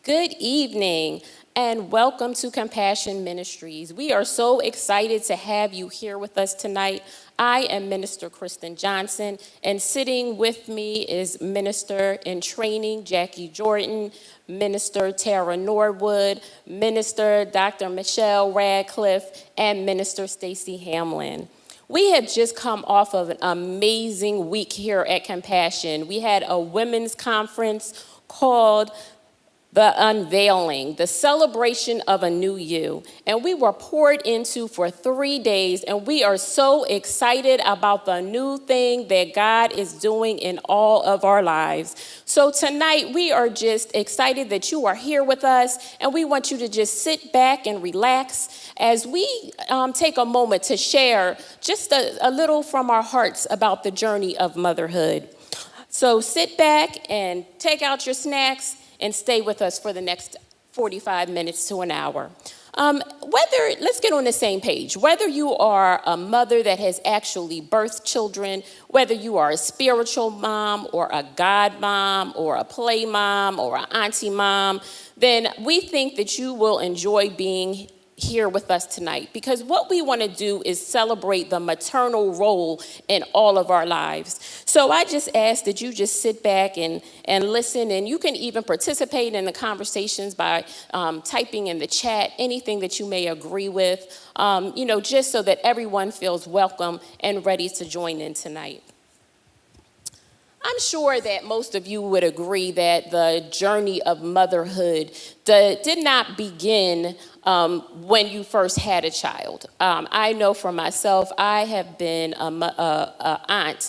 Good evening and welcome to Compassion Ministries. We are so excited to have you here with us tonight. I am Minister Kristin Johnson, and sitting with me is Minister in Training Jackie Jordan, Minister Tara Norwood, Minister Dr. Michelle Ratcliff, and Minister Stacy Hamlin. We have just come off of an amazing week here at Compassion. We had a women's conference called The Unveiling, the celebration of a new you. And we were poured into for 3 days, and we are so excited about the new thing that God is doing in all of our lives. So tonight, we are just excited that you are here with us, and we want you to just sit back and relax as we take a moment to share just a little from our hearts about the journey of motherhood. So sit back and take out your snacks and stay with us for the next 45 minutes to an hour. Let's get on the same page. Whether you are a mother that has actually birthed children, whether you are a spiritual mom or a God mom or a play mom or an auntie mom, then we think that you will enjoy being here with us tonight, because what we want to do is celebrate the maternal role in all of our lives. So I just ask that you just sit back and listen, and you can even participate in the conversations by typing in the chat anything that you may agree with, just so that everyone feels welcome and ready to join in tonight. I'm sure that most of you would agree that the journey of motherhood did not begin when you first had a child. I know for myself, I have been an aunt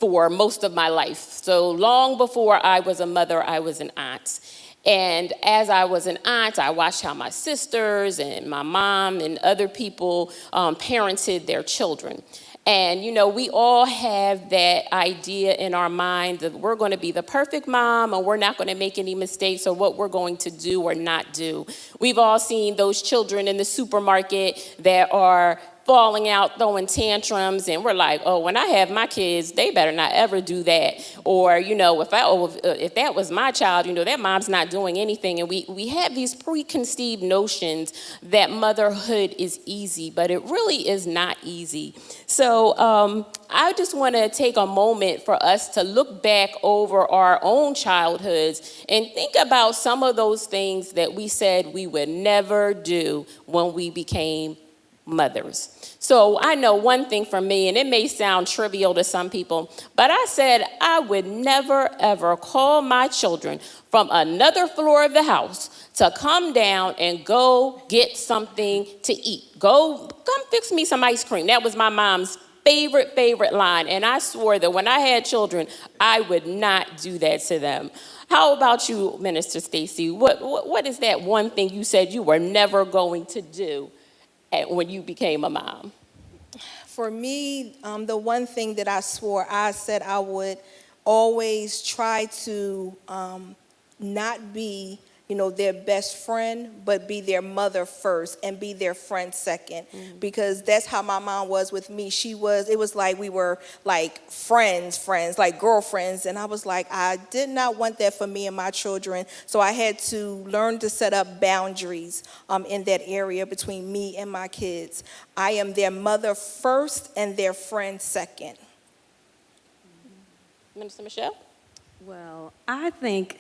for most of my life. So long before I was a mother, I was an aunt. And as I was an aunt, I watched how my sisters and my mom and other people parented their children. And, we all have that idea in our mind that we're going to be the perfect mom and we're not going to make any mistakes or what we're going to do or not do. We've all seen those children in the supermarket that are falling out, throwing tantrums, and we're like, oh, when I have my kids, they better not ever do that. Or, if that was my child, that mom's not doing anything. And we have these preconceived notions that motherhood is easy, but it really is not easy. So I just want to take a moment for us to look back over our own childhoods and think about some of those things that we said we would never do when we became mothers. So I know one thing for me, and it may sound trivial to some people, but I said I would never, ever call my children from another floor of the house to come down and go get something to eat. Come fix me some ice cream. That was my mom's favorite line. And I swore that when I had children, I would not do that to them. How about you, Minister Stacy? What is that one thing you said you were never going to do when you became a mom? For me, the one thing that I swore, I said I would always try to not be, their best friend, but be their mother first and be their friend second. Mm-hmm. Because that's how my mom was with me. It was like we were like friends, like girlfriends. And I was like, I did not want that for me and my children. So I had to learn to set up boundaries in that area between me and my kids. I am their mother first and their friend second. Minister Michelle? Well, I think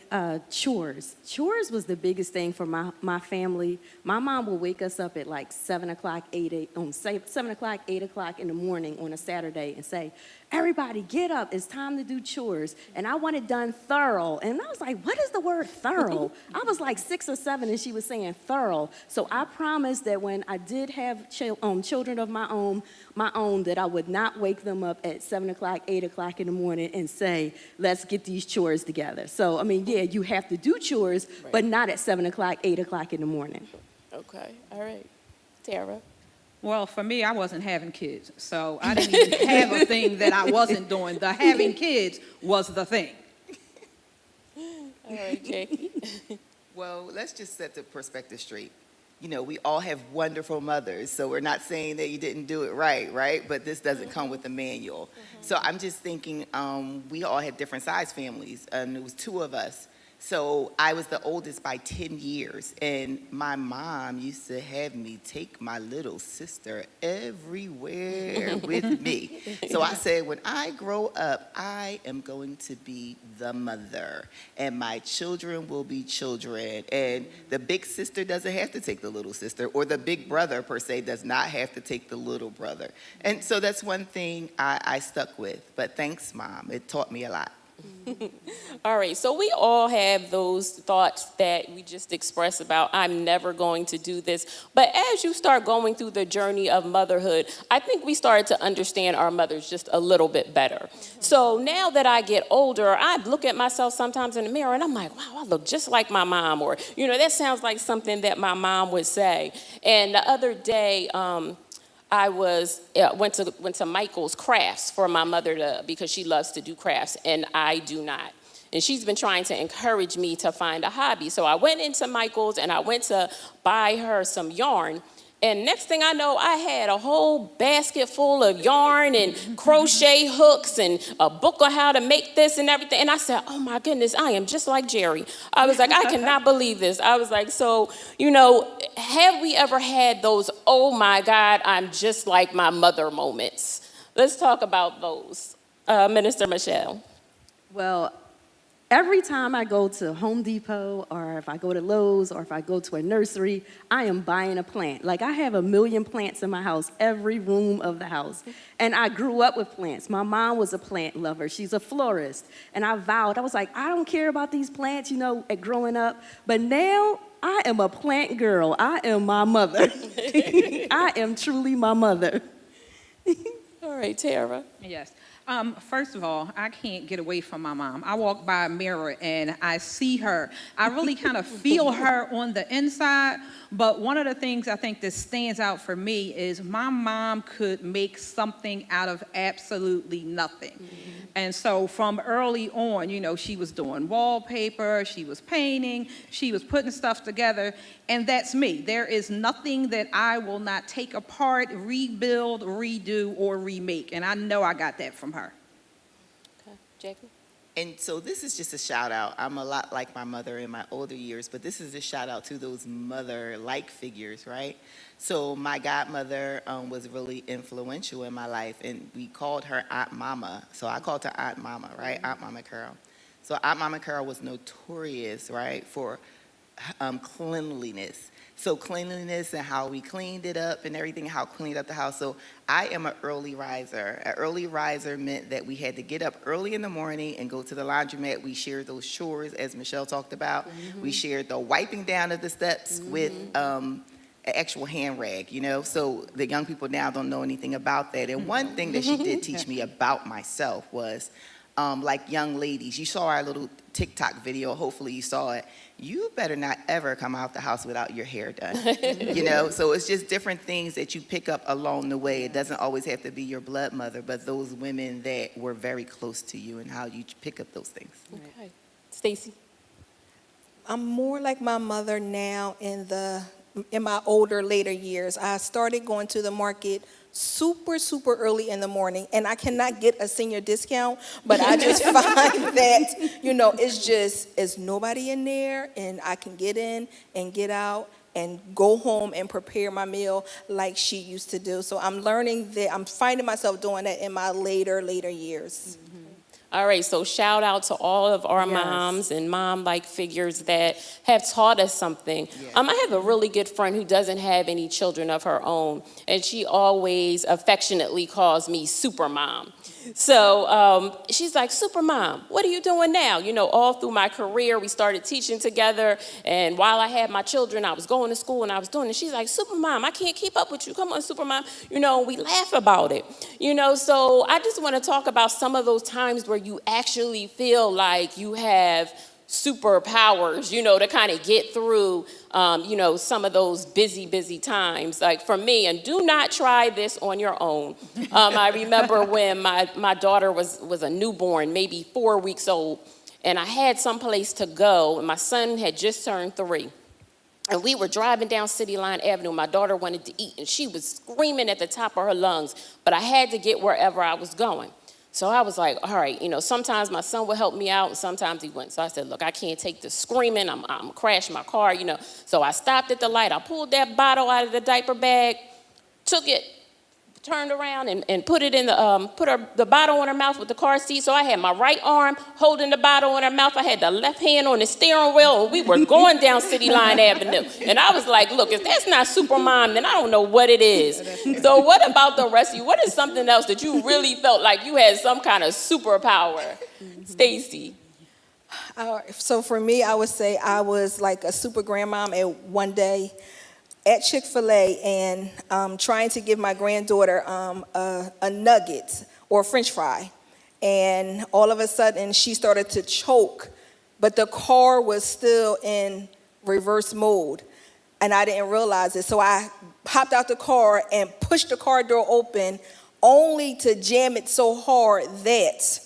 chores. Chores was the biggest thing for my family. My mom would wake us up at like 7 o'clock, 8 o'clock in the morning on a Saturday and say, everybody get up, it's time to do chores. And I want it done thorough. And I was like, what is the word thorough? I was like 6 or 7 and she was saying thorough. So I promised that when I did have children of my own, that I would not wake them up at 7 o'clock, 8 o'clock in the morning and say, let's get these chores together. So, you have to do chores, right, but not at 7 o'clock, 8 o'clock in the morning. Okay, all right. Tara? Well, for me, I wasn't having kids, so I didn't even have a thing that I wasn't doing. The having kids was the thing. All right, Jackie. Well, let's just set the perspective straight. We all have wonderful mothers, so we're not saying that you didn't do it right? But this doesn't come with a manual. Mm-hmm. So I'm just thinking we all had different size families, and it was 2 of us. So I was the oldest by 10 years, and my mom used to have me take my little sister everywhere with me. So I said, when I grow up, I am going to be the mother, and my children will be children, and the big sister doesn't have to take the little sister, or the big brother, per se, does not have to take the little brother. And so that's one thing I stuck with. But thanks, Mom. It taught me a lot. All right, so we all have those thoughts that we just express about, I'm never going to do this. But as you start going through the journey of motherhood, I think we started to understand our mothers just a little bit better. So now that I get older, I look at myself sometimes in the mirror and I'm like, wow, I look just like my mom. Or, that sounds like something that my mom would say. And the other day, I went to Michael's crafts for my mother because she loves to do crafts and I do not. And she's been trying to encourage me to find a hobby. So I went into Michael's and I went to buy her some yarn. And next thing I know, I had a whole basket full of yarn and crochet hooks and a book on how to make this and everything. And I said, oh my goodness, I am just like Jerry. I was like, I cannot believe this. I was like, so, have we ever had those, oh my God, I'm just like my mother moments? Let's talk about those. Minister Michelle. Well, every time I go to Home Depot or if I go to Lowe's or if I go to a nursery, I am buying a plant. Like I have 1 million plants in my house, every room of the house. And I grew up with plants. My mom was a plant lover. She's a florist. And I vowed, I was like, I don't care about these plants, growing up. But now I am a plant girl. I am my mother. I am truly my mother. All right, Tara. Yes. First of all, I can't get away from my mom. I walk by a mirror and I see her. I really kind of feel her on the inside. But one of the things I think that stands out for me is my mom could make something out of absolutely nothing. Mm-hmm. And so from early on, she was doing wallpaper, she was painting, she was putting stuff together. And that's me. There is nothing that I will not take apart, rebuild, redo, or remake. And I know I got that from her. Okay, Jackie? And so this is just a shout out. I'm a lot like my mother in my older years, but this is a shout out to those mother-like figures, right? So my godmother was really influential in my life, and we called her Aunt Mama. So I called her Aunt Mama, right? Aunt Mama Carol. So Aunt Mama Carol was notorious, right, for cleanliness. So cleanliness and how we cleaned it up and everything, how cleaned up the house. So I am an early riser. An early riser meant that we had to get up early in the morning and go to the laundromat. We shared those chores, as Michelle talked about. Mm-hmm. We shared the wiping down of the steps with an actual hand rag, So the young people now don't know anything about that. And one thing that she did teach me about myself was, like young ladies, you saw our little TikTok video, hopefully you saw it. You better not ever come out the house without your hair done, So it's just different things that you pick up along the way. It doesn't always have to be your blood mother, but those women that were very close to you and how you pick up those things. Okay. Stacy? I'm more like my mother now in my older, later years. I started going to the market super, super early in the morning, and I cannot get a senior discount, but I just find that, it's nobody in there, and I can get in and get out and go home and prepare my meal like she used to do. So I'm learning that, I'm finding myself doing that in my later years. Mm-hmm. All right, so shout out to all of our Yes. moms and mom-like figures that have taught us something. Yeah. I have a really good friend who doesn't have any children of her own, and she always affectionately calls me Super Mom. So she's like, Super Mom, what are you doing now? All through my career, we started teaching together, and while I had my children, I was going to school and I was doing it. She's like, Super Mom, I can't keep up with you. Come on, Super Mom. We laugh about it. So I just want to talk about some of those times where you actually feel like you have superpowers, to kind of get through, some of those busy times. Like for me, and do not try this on your own. I remember when my daughter was a newborn, maybe 4 weeks old, and I had someplace to go, and my son had just turned 3. And we were driving down City Line Avenue. My daughter wanted to eat, and she was screaming at the top of her lungs, but I had to get wherever I was going. So I was like, all right, sometimes my son would help me out and sometimes he wouldn't. So I said, look, I can't take the screaming. I'm crashing my car. So I stopped at the light. I pulled that bottle out of the diaper bag, took it, turned around and put it in the bottle in her mouth with the car seat. So I had my right arm holding the bottle in her mouth. I had the left hand on the steering wheel, and we were going down City Line Avenue. And I was like, look, if that's not super mom, then I don't know what it is. So what about the rest of you? What is something else that you really felt like you had some kind of superpower? Stacy. So for me, I would say I was like a super grandmom at one day at Chick-fil-A and trying to give my granddaughter a nugget or a French fry. And all of a sudden, she started to choke, but the car was still in reverse mode, and I didn't realize it. So I hopped out the car and pushed the car door open, only to jam it so hard that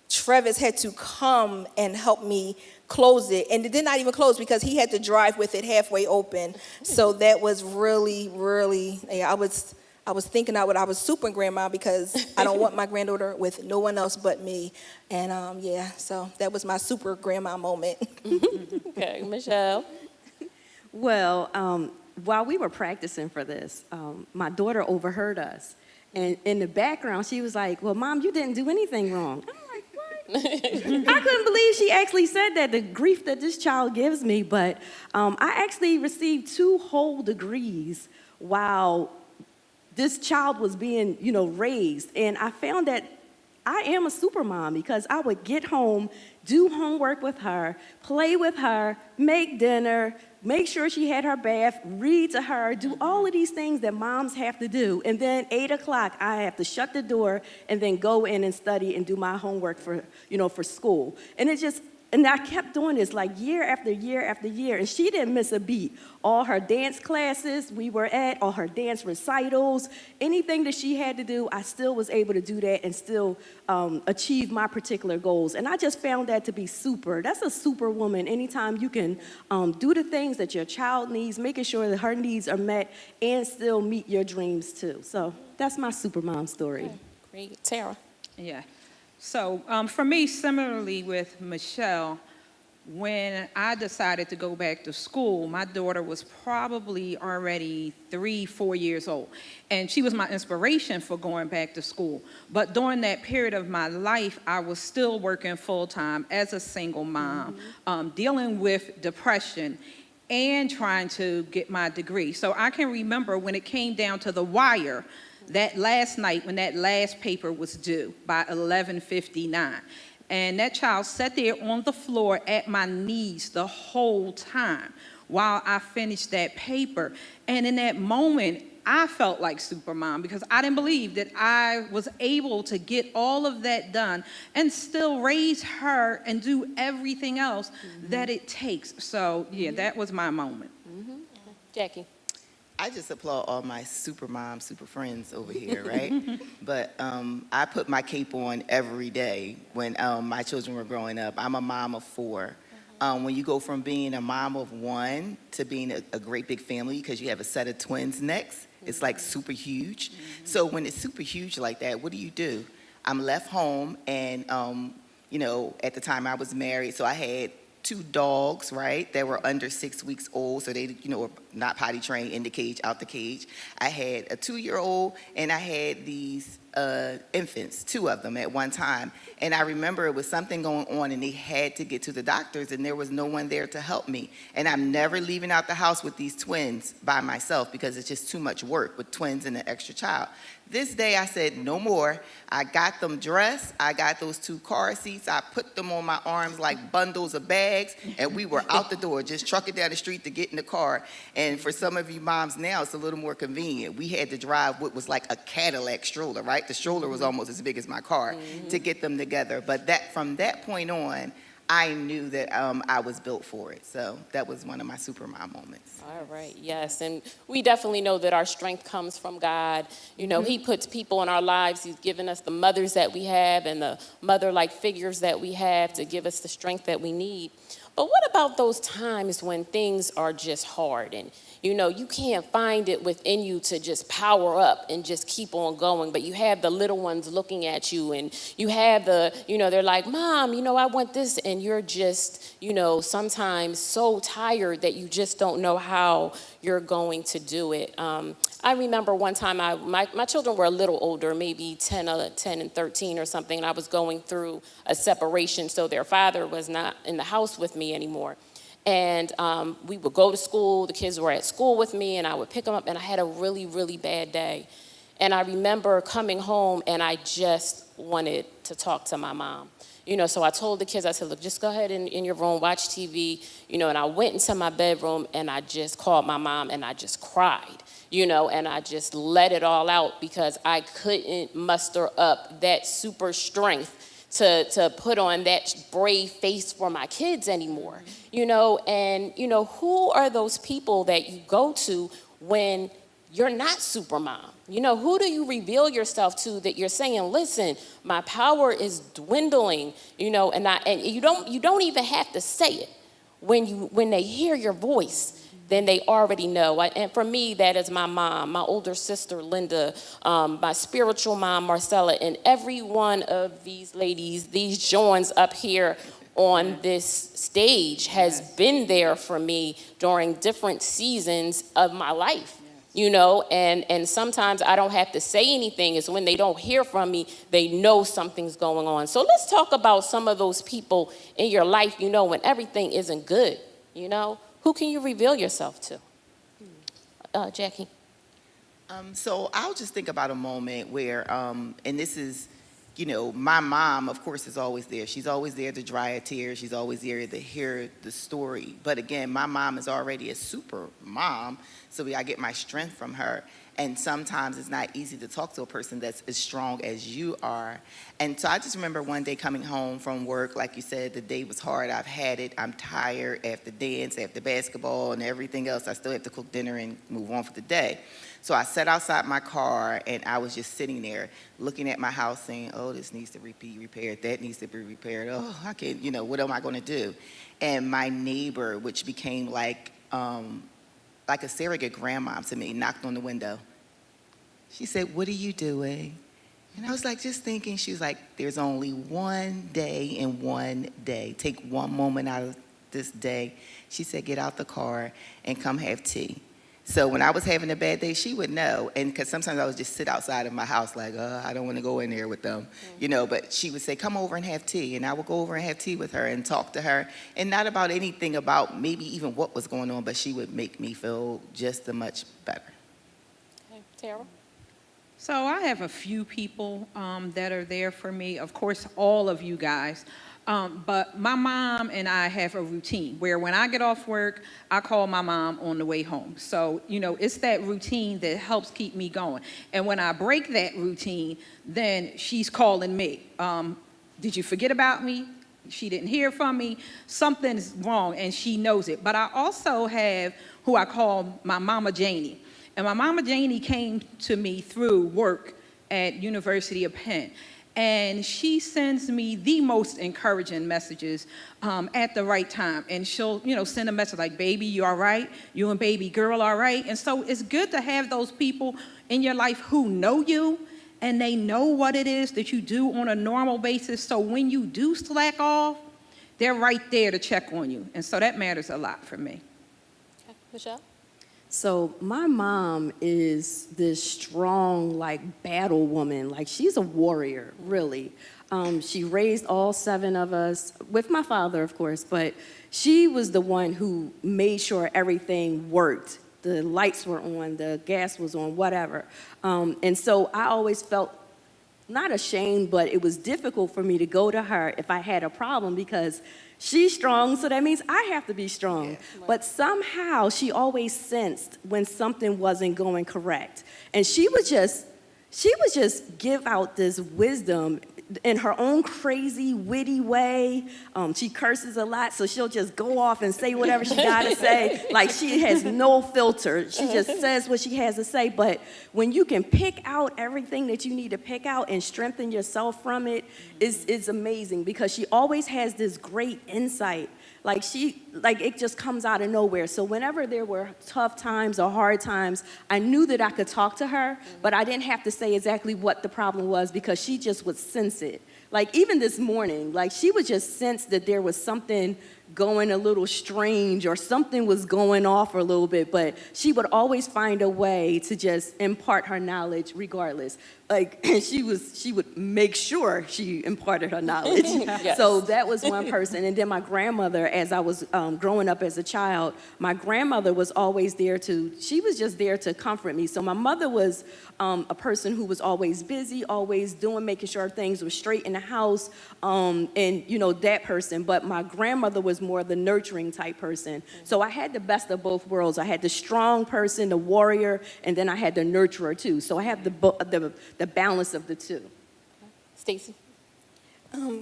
Travis had to come and help me close it. And it did not even close because he had to drive with it halfway open. So that was really, really, I was thinking I was super grandma because I don't want my granddaughter with no one else but me. And so that was my super grandma moment. Okay, Michelle. Well, while we were practicing for this, my daughter overheard us. And in the background, she was like, well, Mom, you didn't do anything wrong. I'm like, what? I couldn't believe she actually said that, the grief that this child gives me. But I actually received 2 whole degrees while this child was being, raised. And I found that I am a super mom because I would get home, do homework with her, play with her, make dinner, make sure she had her bath, read to her, do all of these things that moms have to do. And then 8 o'clock, I have to shut the door and then go in and study and do my homework for school. And I kept doing this like year after year after year, and she didn't miss a beat. All her dance classes we were at, all her dance recitals, anything that she had to do, I still was able to do that and still achieve my particular goals. And I just found that to be super. That's a super woman. Anytime you can do the things that your child needs, making sure that her needs are met and still meet your dreams too. So that's my super mom story. Great. Tara. Yeah. So for me, similarly with Michelle, when I decided to go back to school, my daughter was probably already 3-4 years old. And she was my inspiration for going back to school. But during that period of my life, I was still working full-time as a single mom, dealing with depression and trying to get my degree. So I can remember when it came down to the wire, that last night when that last paper was due by 11:59. And that child sat there on the floor at my knees the whole time while I finished that paper. And in that moment, I felt like Supermom because I didn't believe that I was able to get all of that done and still raise her and do everything else that it takes. So, yeah, that was my moment. Jackie. I just applaud all my super moms, super friends over here, right? But I put my cape on every day when my children were growing up. I'm a mom of 4. When you go from being a mom of 1 to being a great big family because you have a set of twins next, it's like super huge. So when it's super huge like that, what do? I'm left home and, at the time I was married, so I had 2 dogs, right, that were under 6 weeks old, so they, were not potty trained, in the cage, out the cage. I had a 2-year-old, and I had these infants, 2 of them at one time. And I remember it was something going on, and they had to get to the doctors, and there was no one there to help me. And I'm never leaving out the house with these twins by myself because it's just too much work with twins and an extra child. This day I said, no more. I got them dressed. I got those 2 car seats. I put them on my arms like bundles of bags, and we were out the door, just trucking down the street to get in the car. And for some of you moms now, it's a little more convenient. We had to drive what was like a Cadillac stroller, right? The stroller was almost as big as my car to get them together. But from that point on, I knew that I was built for it. So that was one of my supermom moments. All right, yes, and we definitely know that our strength comes from God. He puts people in our lives. He's given us the mothers that we have and the mother-like figures that we have to give us the strength that we need. But what about those times when things are just hard and you can't find it within you to just power up and just keep on going, but you have the little ones looking at you and you have they're like, Mom, I want this, and you're just, sometimes so tired that you just don't know how you're going to do it. I remember one time my children were a little older, maybe 10 and 13 or something, and I was going through a separation, so their father was not in the house with me anymore. And we would go to school, the kids were at school with me, and I would pick them up, and I had a really, really bad day. And I remember coming home, and I just wanted to talk to my mom. So I told the kids, I said, look, just go ahead in your room, watch TV, and I went into my bedroom, and I just called my mom, and I just cried, and I just let it all out because I couldn't muster up that super strength to put on that brave face for my kids anymore, and who are those people that you go to when you're not super mom? Who do you reveal yourself to that you're saying, listen, my power is dwindling, and you don't even have to say it. When they hear your voice, then they already know. And for me, that is my mom, my older sister, Linda, my spiritual mom, Marcella, and every one of these ladies, these Jawns up here on this stage has been there for me during different seasons of my life. And sometimes I don't have to say anything. It's when they don't hear from me, they know something's going on. So let's talk about some of those people in your life, when everything isn't good, Who can you reveal yourself to? Jackie? So I'll just think about a moment where, and this is, my mom, of course, is always there. She's always there to dry a tear. She's always there to hear the story. But again, my mom is already a super mom, so I get my strength from her. And sometimes it's not easy to talk to a person that's as strong as you are. And so I just remember one day coming home from work, like you said, the day was hard. I've had it. I'm tired after dance, after basketball, and everything else. I still have to cook dinner and move on for the day. So I sat outside my car, and I was just sitting there looking at my house saying, oh, this needs to be repaired. That needs to be repaired. Oh, I can't, what am I going to do? And my neighbor, which became like a surrogate grandma to me, knocked on the window. She said, what are you doing? And I was like, just thinking. She was like, there's only one day and one day. Take one moment out of this day. She said, get out the car and come have tea. So when I was having a bad day, she would know. And because sometimes I would just sit outside of my house like, I don't want to go in there with them, But she would say, come over and have tea. And I would go over and have tea with her and talk to her. And not about anything about maybe even what was going on, but she would make me feel just much better. Okay. Tara? So I have a few people that are there for me. Of course, all of you guys. But my mom and I have a routine where when I get off work, I call my mom on the way home. So, it's that routine that helps keep me going. And when I break that routine, then she's calling me. Did you forget about me? She didn't hear from me. Something's wrong, and she knows it. But I also have who I call my Mama Janie. And my Mama Janie came to me through work at University of Penn. And she sends me the most encouraging messages at the right time. And she'll, send a message like, baby, you all right? You and baby girl all right? And so it's good to have those people in your life who know you and they know what it is that you do on a normal basis. So when you do slack off, they're right there to check on you. And so that matters a lot for me. Okay. Michelle? So my mom is this strong, battle woman. She's a warrior, really. She raised all 7 of us, with my father, of course, but she was the one who made sure everything worked. The lights were on, the gas was on, whatever. And so I always felt not ashamed, but it was difficult for me to go to her if I had a problem because she's strong, so that means I have to be strong. Yeah. But somehow she always sensed when something wasn't going correct. And she would just give out this wisdom in her own crazy, witty way. She curses a lot, so she'll just go off and say whatever she gotta say. Like, she has no filter. She just says what she has to say. But when you can pick out everything that you need to pick out and strengthen yourself from it, it's amazing, because she always has this great insight. Like, it just comes out of nowhere. So whenever there were tough times or hard times, I knew that I could talk to her, but I didn't have to say exactly what the problem was, because she just would sense it. Like, even this morning, like, she would just sense that there was something going a little strange, or something was going off a little bit, but she would always find a way to just impart her knowledge regardless. Like, she would make sure she imparted her knowledge. Yes. So that was one person. And then my grandmother, as I was growing up as a child, my grandmother was always there she was just there to comfort me. So my mother was a person who was always busy, always making sure things were straight in the house, and, that person. But my grandmother was more the nurturing type person. So I had the best of both worlds. I had the strong person, the warrior, and then I had the nurturer too. So I have the balance of the two. Stacy?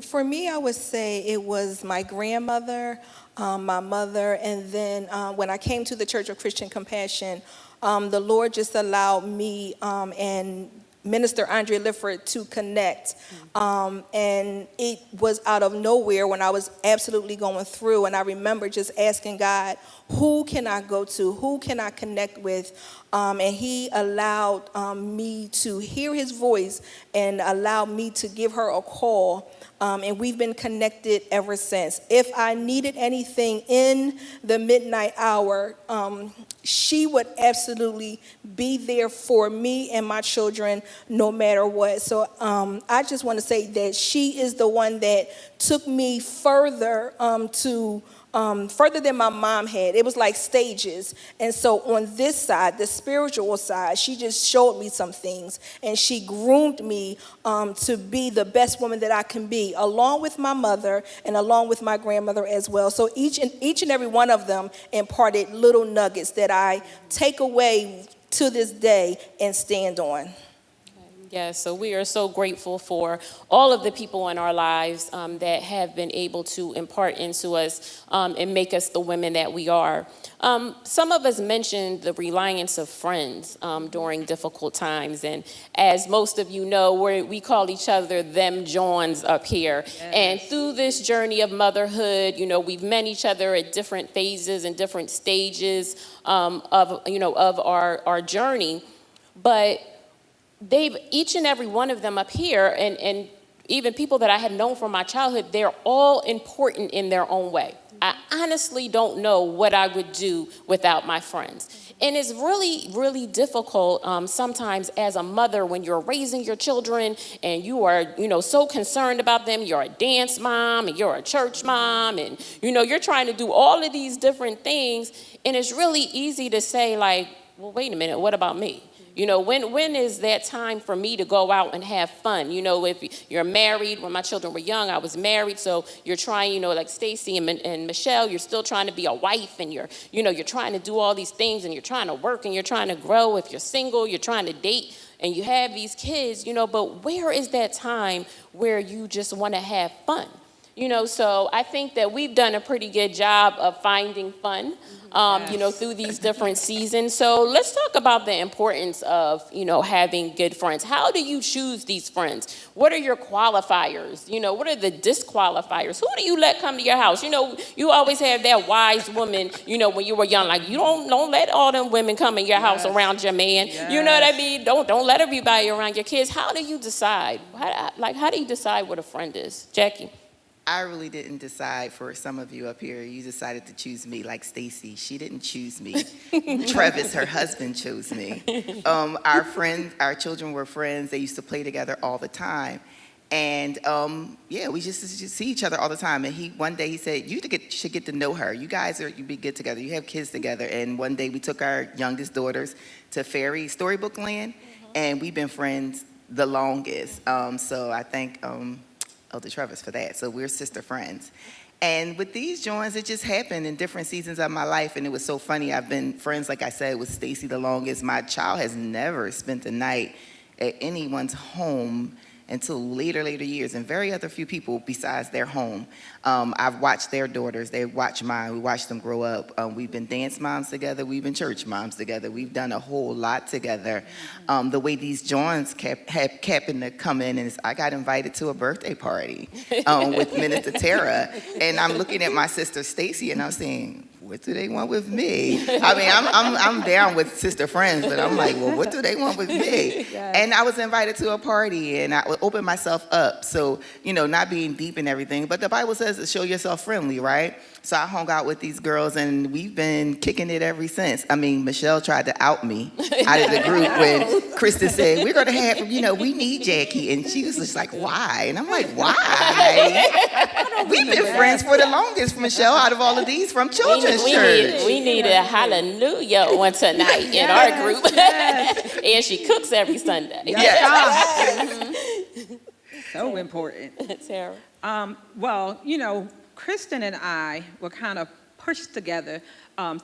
For me, I would say it was my grandmother, my mother, and then when I came to the Church of Christian Compassion, the Lord just allowed me and Minister Andre Lifford to connect. And it was out of nowhere when I was absolutely going through. And I remember just asking God, who can I go to? Who can I connect with? And he allowed me to hear his voice and allowed me to give her a call. And we've been connected ever since. If I needed anything in the midnight hour, she would absolutely be there for me and my children no matter what. So I just want to say that she is the one that took me further further than my mom had. It was like stages. And so on this side, the spiritual side, she just showed me some things, and she groomed me to be the best woman that I can be, along with my mother and along with my grandmother as well. So each and every one of them imparted little nuggets that I take away to this day and stand on. Yes, so we are so grateful for all of the people in our lives that have been able to impart into us and make us the women that we are. Some of us mentioned the reliance of friends during difficult times, and as most of you know, we call each other them Jawns up here. Yes. And through this journey of motherhood, we've met each other at different phases and different stages of our journey, but each and every one of them up here, and even people that I had known from my childhood, they're all important in their own way. I honestly don't know what I would do without my friends. And it's really, really difficult sometimes as a mother when you're raising your children and you are, so concerned about them. You're a dance mom and you're a church mom and, you're trying to do all of these different things. And it's really easy to say, like, well, wait a minute, what about me? When is that time for me to go out and have fun? If you're married, when my children were young, I was married. So you're trying, like Stacy and Michelle, you're still trying to be a wife, and you're trying to do all these things, and you're trying to work, and you're trying to grow. If you're single, you're trying to date, and you have these kids, but where is that time where you just want to have fun? So I think that we've done a pretty good job of finding fun, through these different seasons. So let's talk about the importance of, having good friends. How do you choose these friends? What are your qualifiers? What are the disqualifiers? Who do you let come to your house? You always have that wise woman, when you were young, like, you don't let all them women come in your house around your man. Yes. You know what I mean? Don't let everybody around your kids. How do you decide? How do you decide what a friend is? Jackie? I really didn't decide for some of you up here. You decided to choose me, like Stacy. She didn't choose me. Travis, her husband, chose me. Our children were friends. They used to play together all the time. And we just see each other all the time. And one day he said, you should get to know her. You be good together. You have kids together. And one day we took our youngest daughters to Fairy Storybook Land, and we've been friends the longest. So I thank Elder Travis for that. So we're sister friends. And with these joins, it just happened in different seasons of my life, and it was so funny. I've been friends, like I said, with Stacy the longest. My child has never spent the night at anyone's home until later years, and very other few people besides their home. I've watched their daughters. They watch mine. We watched them grow up. We've been dance moms together. We've been church moms together. We've done a whole lot together. The way these Jawns happened to come in, and I got invited to a birthday party with Minister Tara, and I'm looking at my sister Stacy, and I'm saying, what do they want with me? I mean, I'm down with sister friends, but I'm like, well, what do they want with me? Yes. And I was invited to a party, and I opened myself up. So, not being deep and everything, but the Bible says to show yourself friendly, right? So I hung out with these girls, and we've been kicking it ever since. I mean, Michelle tried to out me out of the group when Kristin said, we're going to have, we need Jackie. And she was just like, why? And I'm like, why? We've been friends for the longest, Michelle, out of all of these from children's church. We need a hallelujah on tonight in our group. Yes. And she cooks every Sunday. Yes. So important. Tara. Well, Kristin and I were kind of pushed together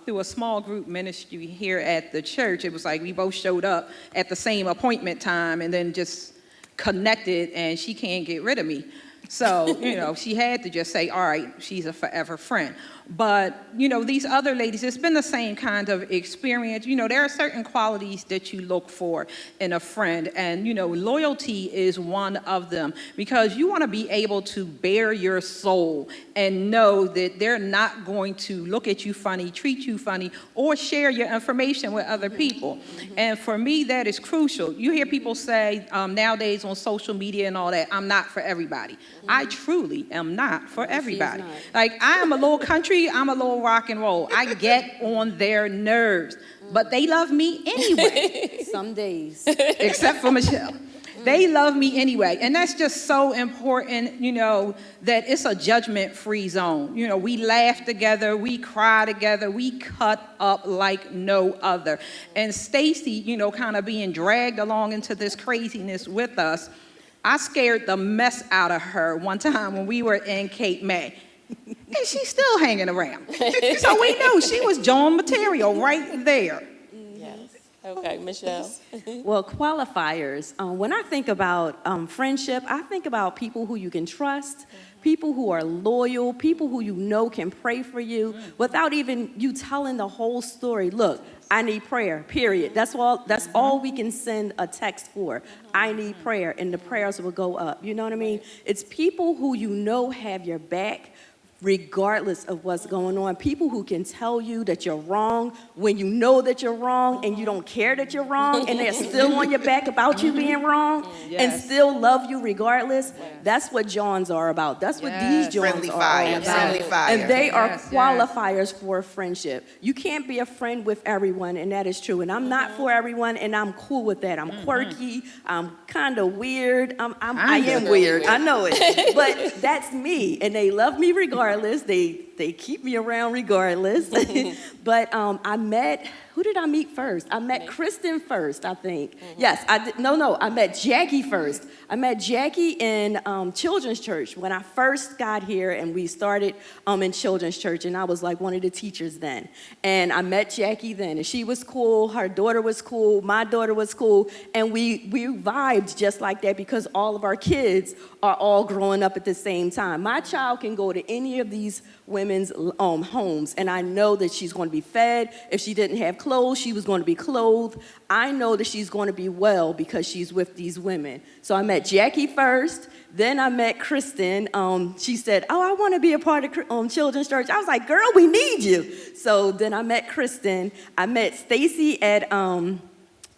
through a small group ministry here at the church. It was like we both showed up at the same appointment time and then just connected, and she can't get rid of me. So, she had to just say, all right, she's a forever friend. But, these other ladies, it's been the same kind of experience. There are certain qualities that you look for in a friend. And, loyalty is one of them, because you want to be able to bare your soul and know that they're not going to look at you funny, treat you funny, or share your information with other people. And for me, that is crucial. You hear people say nowadays on social media and all that, I'm not for everybody. I truly am not for everybody. Like, I am a little country, I'm a little rock and roll. I get on their nerves, but they love me anyway. Some days. Except for Michelle. They love me anyway. And that's just so important, that it's a judgment-free zone. We laugh together, we cry together, we cut up like no other. And Stacy, kind of being dragged along into this craziness with us, I scared the mess out of her one time when we were in Cape May. And she's still hanging around. So we knew she was Joan material right there. Yes. Okay, Michelle. Well, qualifiers. When I think about friendship, I think about people who you can trust, people who are loyal, people who can pray for you without even you telling the whole story. Look, I need prayer, period. That's all we can send a text for. I need prayer, and the prayers will go up. You know what I mean? It's people who have your back regardless of what's going on. People who can tell you that you're wrong when you know that you're wrong and you don't care that you're wrong, and they're still on your back about you being wrong and still love you regardless. That's what Jawns are about. That's what these Jawns are all about. And they are qualifiers for a friendship. You can't be a friend with everyone, and that is true. And I'm not for everyone, and I'm cool with that. I'm quirky. I'm kind of weird. I am weird. I know it. But that's me, and they love me regardless. They keep me around regardless. But I met, who did I meet first? I met Kristin first, I think. Yes, I did. No, I met Jackie first. I met Jackie in children's church when I first got here, and we started in children's church, and I was like one of the teachers then. And I met Jackie then, and she was cool. Her daughter was cool. My daughter was cool. And we vibed just like that because all of our kids are all growing up at the same time. My child can go to any of these women's homes, and I know that she's going to be fed. If she didn't have clothes, she was going to be clothed. I know that she's going to be well because she's with these women. So I met Jackie first, then I met Kristin. She said, oh, I want to be a part of children's church. I was like, girl, we need you. So then I met Kristin. I met Stacy at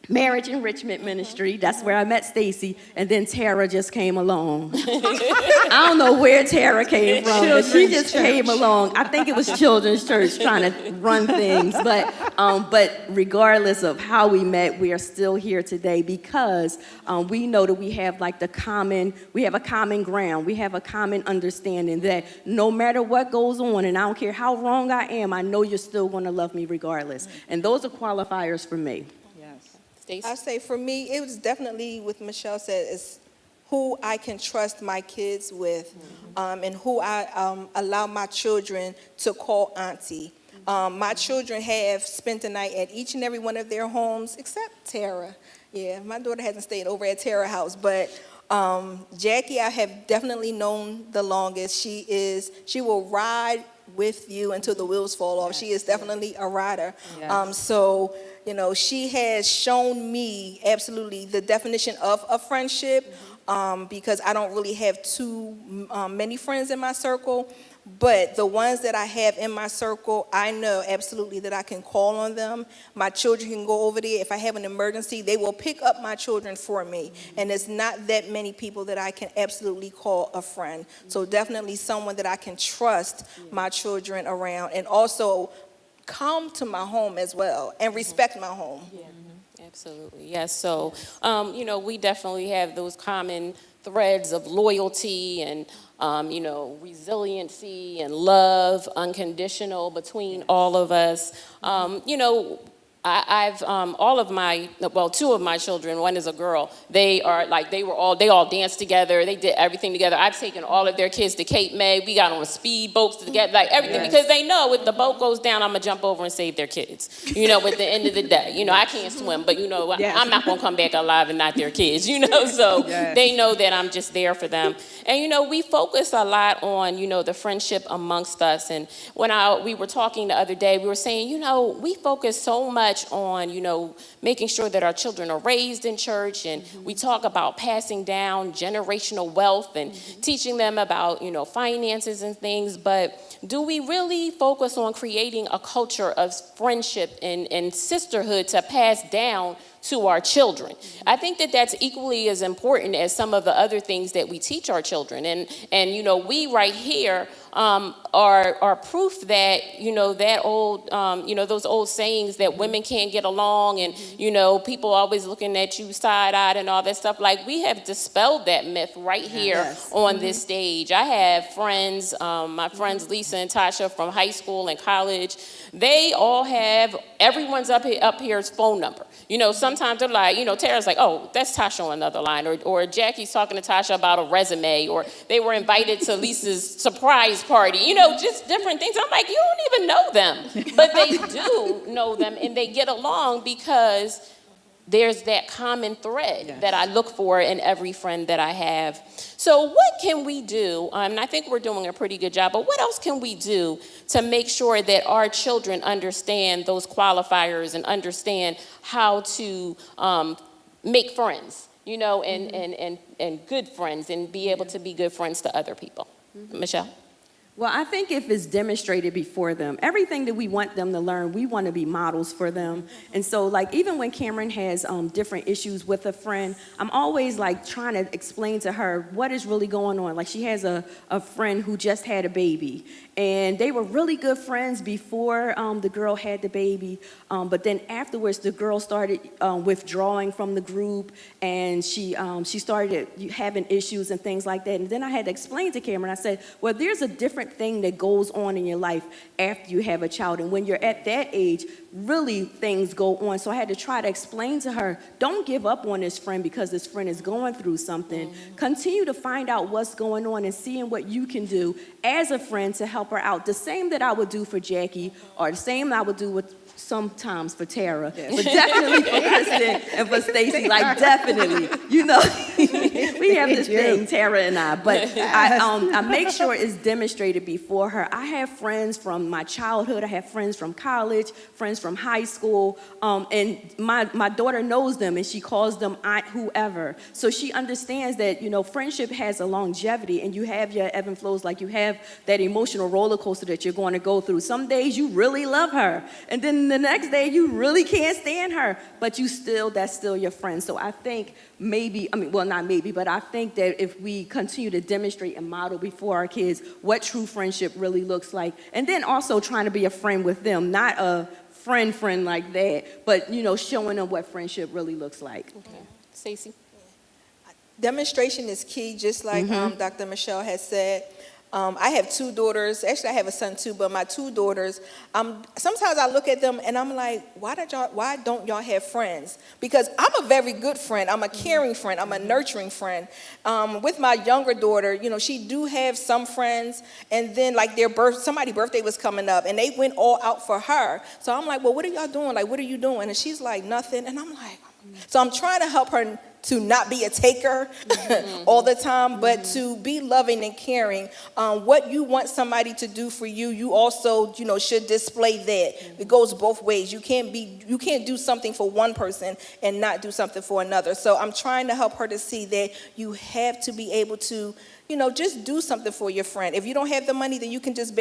Marriage Enrichment Ministry. That's where I met Stacy. And then Tara just came along. I don't know where Tara came from, but she just came along. I think it was Children's Church trying to run things. But regardless of how we met, we are still here today because we know that we have a common ground. We have a common understanding that no matter what goes on, and I don't care how wrong I am, I know you're still going to love me regardless. And those are qualifiers for me. I say for me, it was definitely what Michelle said, is who I can trust my kids with, and who I allow my children to call auntie. My children have spent the night at each and every one of their homes, except Tara. Yeah, my daughter hasn't stayed over at Tara's house, but Jackie, I have definitely known the longest. She will ride with you until the wheels fall off. She is definitely a rider. Yes. So, she has shown me absolutely the definition of a friendship, because I don't really have too many friends in my circle. But the ones that I have in my circle, I know absolutely that I can call on them. My children can go over there. If I have an emergency, they will pick up my children for me. And it's not that many people that I can absolutely call a friend. So definitely someone that I can trust my children around, and also come to my home as well and respect my home. Absolutely, yes. So, we definitely have those common threads of loyalty and, resiliency and love, unconditional between all of us. I've all of my, well, two of my children, one is a girl, they all danced together, they did everything together. I've taken all of their kids to Cape May, we got on speedboats together, like everything, because they know if the boat goes down, I'm gonna jump over and save their kids, at the end of the day. I can't swim, but I'm not gonna come back alive and not their kids, so they know that I'm just there for them. And we focus a lot on, the friendship amongst us. And when we were talking the other day, we were saying, we focus so much on, making sure that our children are raised in church, and we talk about passing down generational wealth and teaching them about, finances and things, but do we really focus on creating a culture of friendship and sisterhood to pass down to our children? I think that that's equally as important as some of the other things that we teach our children. And we right here are proof that, that old, those old sayings that women can't get along, and, people always looking at you side-eyed and all that stuff. Like, we have dispelled that myth right here on this stage. I have friends, my friends Lisa and Tasha from high school and college. They all have everyone's up here's phone number. Sometimes they're like, Tara's like, oh, that's Tasha on another line, or Jackie's talking to Tasha about a resume, or they were invited to Lisa's surprise party, just different things. I'm like, you don't even know them, but they do know them, and they get along because there's that common thread that I look for in every friend that I have. So what can we do? And I think we're doing a pretty good job, but what else can we do to make sure that our children understand those qualifiers and understand how to make friends, and good friends, and be able to be good friends to other people? Michelle? Well, I think if it's demonstrated before them, everything that we want them to learn, we want to be models for them. And so, even when Cameron has different issues with a friend, I'm always, trying to explain to her what is really going on. She has a friend who just had a baby, and they were really good friends before the girl had the baby. But then afterwards, the girl started withdrawing from the group, and she started having issues and things like that. And then I had to explain to Cameron, I said, well, there's a different thing that goes on in your life after you have a child. And when you're at that age, really things go on. So I had to try to explain to her, don't give up on this friend because this friend is going through something. Continue to find out what's going on and seeing what you can do as a friend to help her out. The same that I would do for Jackie, or the same I would do with sometimes for Tara, but definitely for Kristin and for Stacy, definitely, we have this thing, Tara and I, but I make sure it's demonstrated before her. I have friends from my childhood, I have friends from college, friends from high school, and my daughter knows them, and she calls them aunt whoever, so she understands that, friendship has a longevity, and you have your ebb and flows, you have that emotional roller coaster that you're going to go through. Some days you really love her, and then the next day you really can't stand her, but that's still your friend. So I think I think that if we continue to demonstrate and model before our kids what true friendship really looks like, and then also trying to be a friend with them, not a friend like that, but showing them what friendship really looks like. Okay. Stacy? Demonstration is key, just like Dr. Michelle has said. I have two daughters. Actually, I have a son too, but my two daughters, sometimes I look at them and I'm like, why don't y'all have friends? Because I'm a very good friend. I'm a caring friend. I'm a nurturing friend. With my younger daughter, she do have some friends, and then somebody's birthday was coming up and they went all out for her. So I'm like, well, what are y'all doing? What are you doing? And she's like, nothing. And I'm like, So I'm trying to help her to not be a taker all the time, but to be loving and caring. What you want somebody to do for you, you also, should display that. It goes both ways. You can't do something for one person and not do something for another. So I'm trying to help her to see that you have to be able to, just do something for your friend. If you don't have the money, then you can just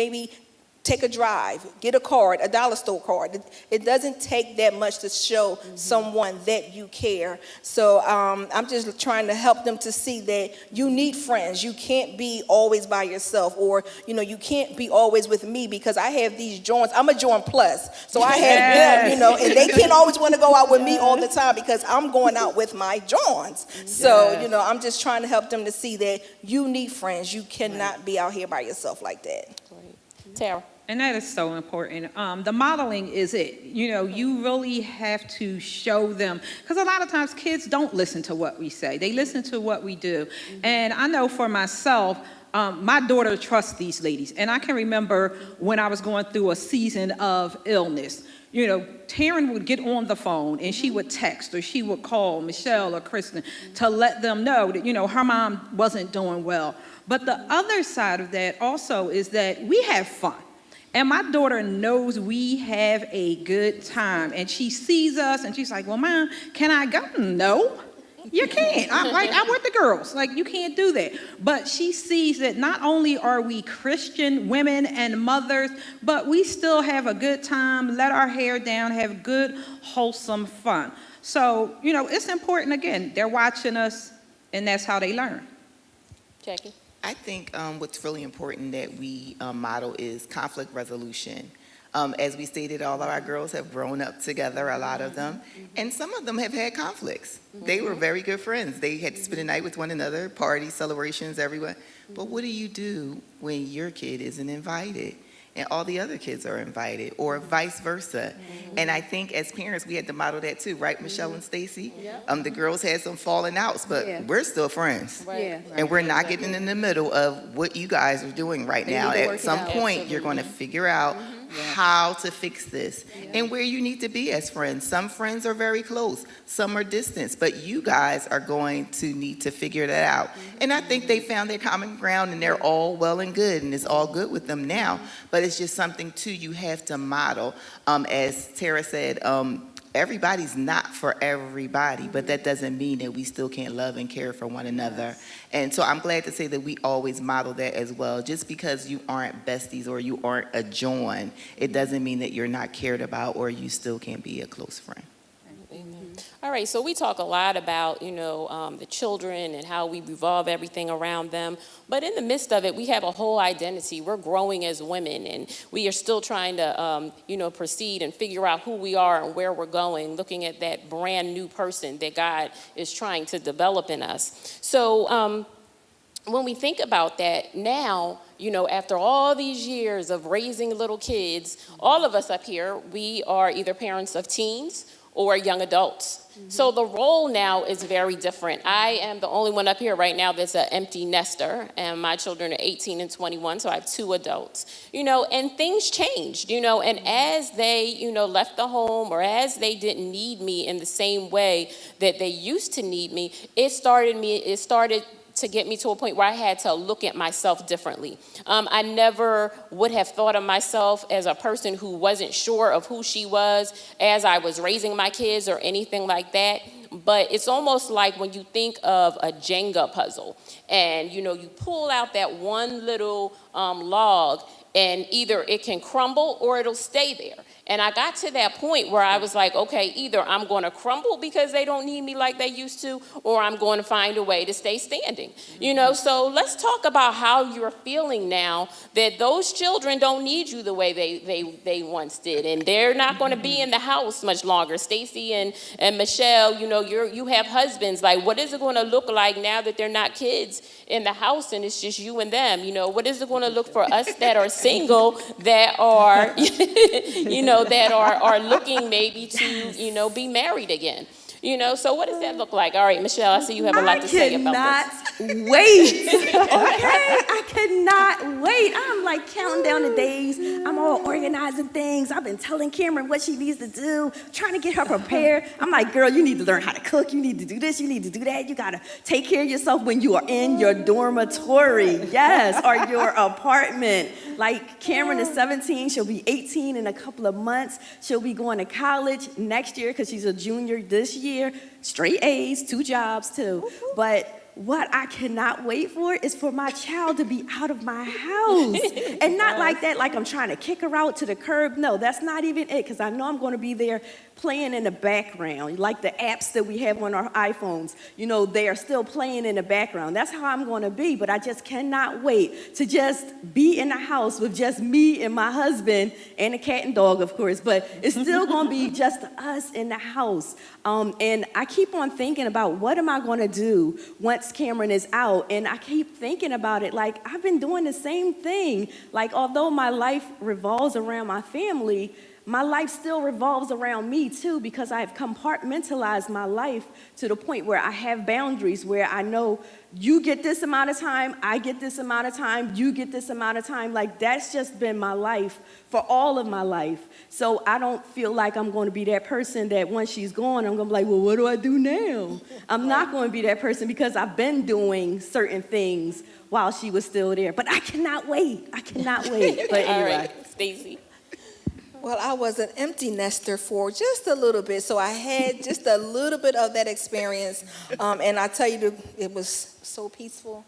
take a drive, get a card, a dollar store card. It doesn't take that much to show someone that you care. So I'm just trying to help them to see that you need friends. You can't be always by yourself, or you can't be always with me because I have these Jawns. I'm a Jawn plus, so I have them, and they can't always want to go out with me all the time because I'm going out with my Jawns. So I'm just trying to help them to see that you need friends. You cannot be out here by yourself like that. Great. Tara. And that is so important. The modeling is it. You really have to show them, because a lot of times kids don't listen to what we say. They listen to what we do. And I know for myself, my daughter trusts these ladies. And I can remember when I was going through a season of illness. Taryn would get on the phone and she would text or she would call Michelle or Kristin to let them know that, her mom wasn't doing well. But the other side of that also is that we have fun. And my daughter knows we have a good time. And she sees us and she's like, well, Mom, can I go? No, you can't. I'm with the girls. You can't do that. But she sees that not only are we Christian women and mothers, but we still have a good time, let our hair down, have good, wholesome fun. So, it's important. Again, they're watching us and that's how they learn. Jackie? I think what's really important that we model is conflict resolution. As we stated, all of our girls have grown up together, a lot of them, and some of them have had conflicts. They were very good friends. They had to spend the night with one another, parties, celebrations, everywhere. But what do you do when your kid isn't invited and all the other kids are invited, or vice versa? And I think as parents, we had to model that too, right, Michelle and Stacy? The girls had some falling outs, but we're still friends. And we're not getting in the middle of what you guys are doing right now. At some point, you're going to figure out how to fix this and where you need to be as friends. Some friends are very close, some are distant, but you guys are going to need to figure that out. And I think they found their common ground and they're all well and good and it's all good with them now, but it's just something too you have to model. As Tara said, everybody's not for everybody, but that doesn't mean that we still can't love and care for one another. And so I'm glad to say that we always model that as well. Just because you aren't besties or you aren't a Jawn, it doesn't mean that you're not cared about or you still can't be a close friend. All right, so we talk a lot about, the children and how we revolve everything around them. But in the midst of it, we have a whole identity. We're growing as women, and we are still trying to, proceed and figure out who we are and where we're going, looking at that brand new person that God is trying to develop in us. So when we think about that now, after all these years of raising little kids, all of us up here, we are either parents of teens or young adults. So the role now is very different. I am the only one up here right now that's an empty nester, and my children are 18 and 21, so I have two adults. And things changed, and as they, left the home or as they didn't need me in the same way that they used to need me, it started to get me to a point where I had to look at myself differently. I never would have thought of myself as a person who wasn't sure of who she was as I was raising my kids or anything like that. But it's almost like when you think of a Jenga puzzle and, you pull out that one little log and either it can crumble or it'll stay there. And I got to that point where I was like, okay, either I'm going to crumble because they don't need me like they used to, or I'm going to find a way to stay standing. So let's talk about how you're feeling now that those children don't need you the way they once did. And they're not going to be in the house much longer. Stacy and Michelle, you have husbands. Like, what is it going to look like now that they're not kids in the house and it's just you and them? What is it going to look for us that are single, that are, that are looking maybe to, be married again? So what does that look like? All right, Michelle, I see you have a lot to say about this. I cannot wait. Okay, I cannot wait. wait. I'm like counting down the days. I'm all organizing things. I've been telling Cameron what she needs to do, trying to get her prepared. I'm like, girl, you need to learn how to cook. You need to do this. You need to do that. You got to take care of yourself when you are in your dormitory. Yes, or your apartment. Like Cameron is 17. She'll be 18 in a couple of months. She'll be going to college next year because she's a junior this year. Straight A's, 2 jobs too. But what I cannot wait for is for my child to be out of my house. And not like that, like I'm trying to kick her out to the curb. No, that's not even it, because I know I'm going to be there playing in the background. Like the apps that we have on our iPhones, you know, they are still playing in the background. That's how I'm going to be, but I just cannot wait to just be in the house with just me and my husband and a cat and dog, of course, but it's still going to be just us in the house. And I keep on thinking about what am I going to do once Cameron is out, and I keep thinking about it like I've been doing the same thing. Like although my life revolves around my family, my life still revolves around me too, because I've compartmentalized my life to the point where I have boundaries where I know you get this amount of time, I get this amount of time, you get this amount of time. Like that's just been my life for all of my life. So I don't feel like I'm going to be that person that once she's gone, I'm going to be like, well, what do I do now? I'm not going to be that person because I've been doing certain things while she was still there. But I cannot wait. I cannot wait. But anyway. All right, Stacy. Well, I was an empty nester for just a little bit, so I had just a little bit of that experience. And I tell you, it was so peaceful,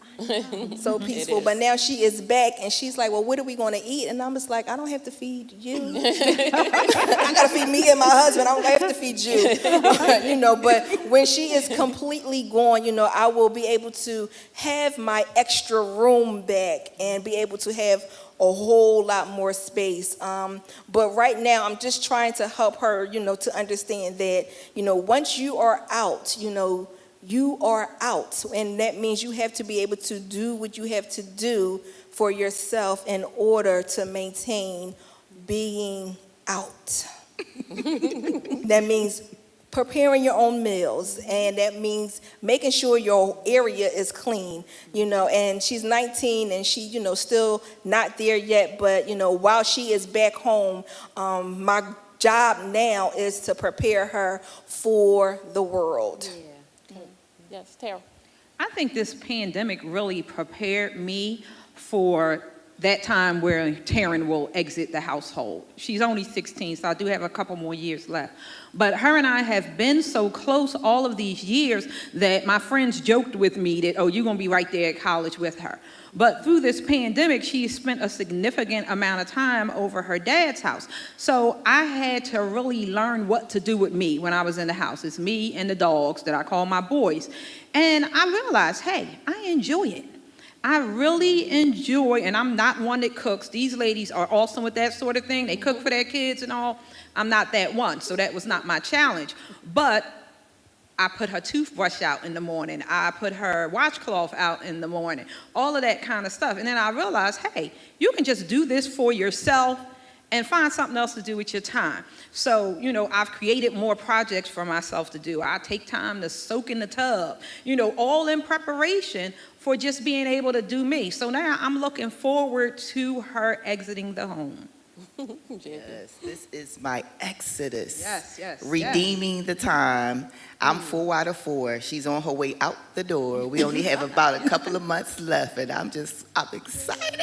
so peaceful. But now she is back, and she's like, well, what are we going to eat? And I'm just like, I don't have to feed you. I got to feed me and my husband. I don't have to feed you. You know, but when she is completely gone, you know, I will be able to have my extra room back and be able to have a whole lot more space. But right now, I'm just trying to help her, you know, to understand that, you know, once you are out, you know, you are out. And that means you have to be able to do what you have to do for yourself in order to maintain being out. That means preparing your own meals, and that means making sure your area is clean, you know. And she's 19 and she, you know, still not there yet, but, you know, while she is back home, my job now is to prepare her for the world. Yeah. Yes, Tara. I think this pandemic really prepared me for that time where Taryn will exit the household. She's only 16, so I do have a couple more years left. But her and I have been so close all of these years that my friends joked with me that, oh, you're going to be right there at college with her. But through this pandemic, she spent a significant amount of time over her dad's house. So I had to really learn what to do with me when I was in the house. It's me and the dogs that I call my boys. And I realized, hey, I enjoy it. I really enjoy, and I'm not one that cooks. These ladies are awesome with that sort of thing. They cook for their kids and all. I'm not that one, so that was not my challenge. But I put her toothbrush out in the morning. I put her washcloth out in the morning. All of that kind of stuff. And then I realized, hey, you can just do this for yourself and find something else to do with your time. So, you know, I've created more projects for myself to do. I take time to soak in the tub, you know, all in preparation for just being able to do me. So now I'm looking forward to her exiting the home. Yes, this is my exodus. Yes. Redeeming the time. I'm 4 out of 4. She's on her way out the door. We only have about a couple of months left, and I'm excited.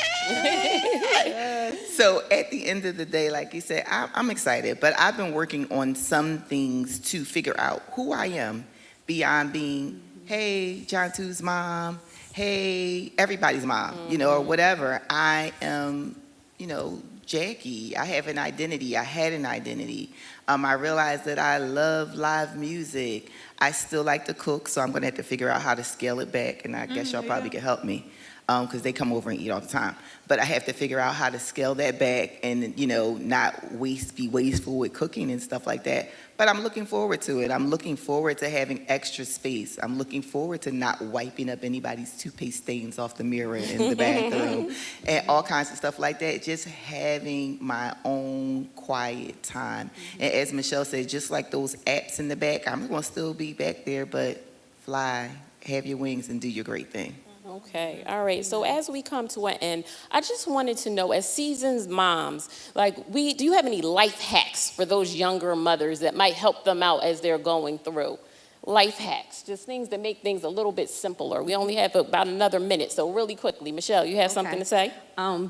So at the end of the day, like you said, I'm excited, but I've been working on some things to figure out who I am beyond being, hey, John 2's mom, hey, everybody's mom, you know, or whatever. I am, you know, Jackie. I have an identity. I had an identity. I realized that I love live music. I still like to cook, so I'm going to have to figure out how to scale it back, and I guess y'all probably can help me because they come over and eat all the time. But I have to figure out how to scale that back and, you know, not be wasteful with cooking and stuff like that. But I'm looking forward to it. I'm looking forward to having extra space. I'm looking forward to not wiping up anybody's toothpaste stains off the mirror in the bathroom and all kinds of stuff like that. Just having my own quiet time. And as Michelle said, just like those apps in the back, I'm going to still be back there, but fly, have your wings, and do your great thing. Okay, all right. So as we come to an end, I just wanted to know, as seasoned moms, do you have any life hacks for those younger mothers that might help them out as they're going through? Life hacks, just things that make things a little bit simpler. We only have about another minute, so really quickly, Michelle, you have something to say?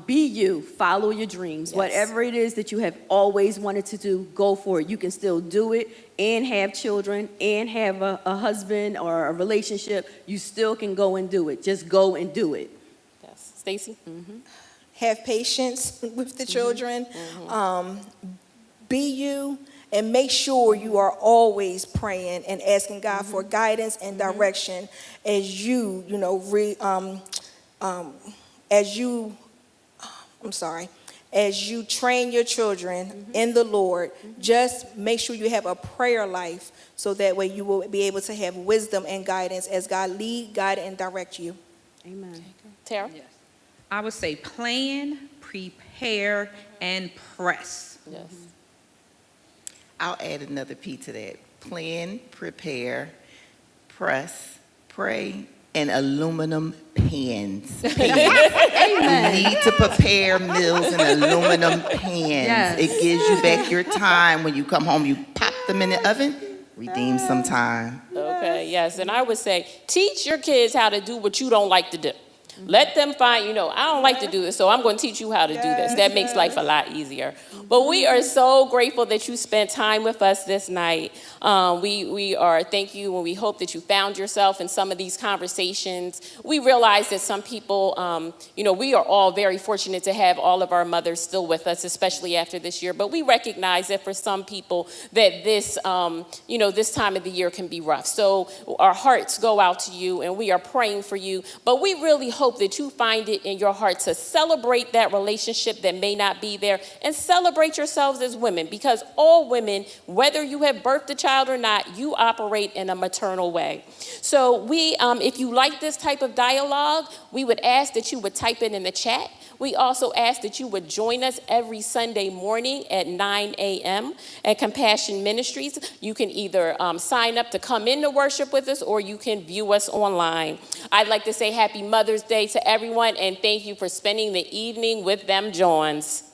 Be you, follow your dreams. Yes. Whatever it is that you have always wanted to do, go for it. You can still do it and have children and have a husband or a relationship. You still can go and do it. Just go and do it. Yes, Stacy? Have patience with the children. Be you, and make sure you are always praying and asking God for guidance and direction as you, as you train your children in the Lord. Just make sure you have a prayer life so that way you will be able to have wisdom and guidance as God lead, guide, and direct you. Amen. Tara? Yes. I would say plan, prepare, and press. Yes. I'll add another P to that. Plan, prepare, press, pray, and aluminum pans. Amen. You need to prepare meals in aluminum pans. Yes. It gives you back your time. When you come home, you pop them in the oven, redeem some time. Okay, yes, and I would say, teach your kids how to do what you don't like to do. Let them find, I don't like to do this, so I'm going to teach you how to do this. That makes life a lot easier. But we are so grateful that you spent time with us this night. Thank you, and we hope that you found yourself in some of these conversations. We realize that some people, we are all very fortunate to have all of our mothers still with us, especially after this year. But we recognize that for some people that this, this time of the year can be rough. So our hearts go out to you, and we are praying for you. But we really hope that you find it in your heart to celebrate that relationship that may not be there, and celebrate yourselves as women, because all women, whether you have birthed a child or not, you operate in a maternal way. So if you like this type of dialogue, we would ask that you would type it in the chat. We also ask that you would join us every Sunday morning at 9 a.m. at Compassion Ministries. You can either sign up to come in to worship with us, or you can view us online. I'd like to say Happy Mother's Day to everyone, and thank you for spending the evening with them Jawns.